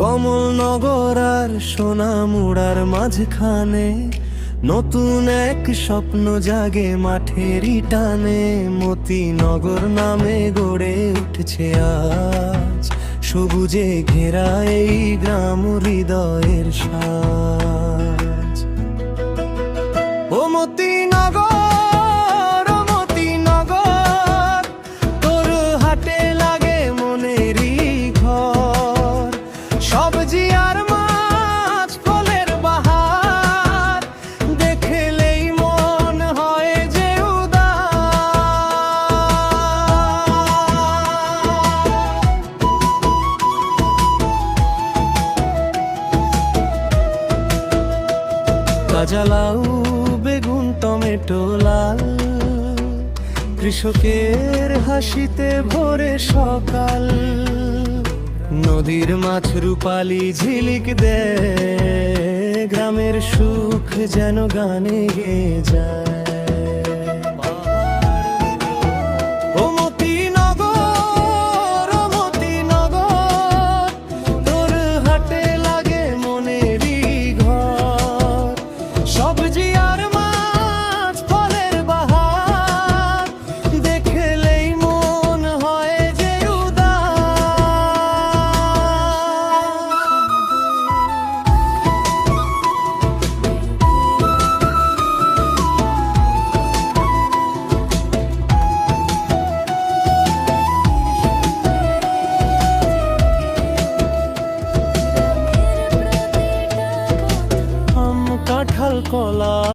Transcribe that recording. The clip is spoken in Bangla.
কমলনগর আর সোনামুড়ার মাঝখানে নতুন এক স্বপ্ন জাগে মাঠেরই টানে। মতিনগর নামে গড়ে উঠছে আজ সবুজে ঘেরা এই গ্রাম হৃদয়ের সাজ। ও মতিনগর, ও মতিনগর, তোর হাটে লাগে মনেরই ঘর। সবজি আর মাছ, ফলের বাহার দেখলেই মন হয় যে উদার। কাঁচা লাউ, বেগুন, টমেটো, লাল, কৃষকের হাসিতে ভোরে সকাল। নদীর মাছ রূপালি ঝিলিক দেয়, গ্রামের সুখ যেন গানে গেয়ে যায়। ও মতিনগর, ও মতিনগর, তোর হাটে লাগে মনেরই ঘর। সবজি আর মাছ, ফলের বাহার দেখলেই মন হয় যে উদার। আম, কাঁঠাল, কলা।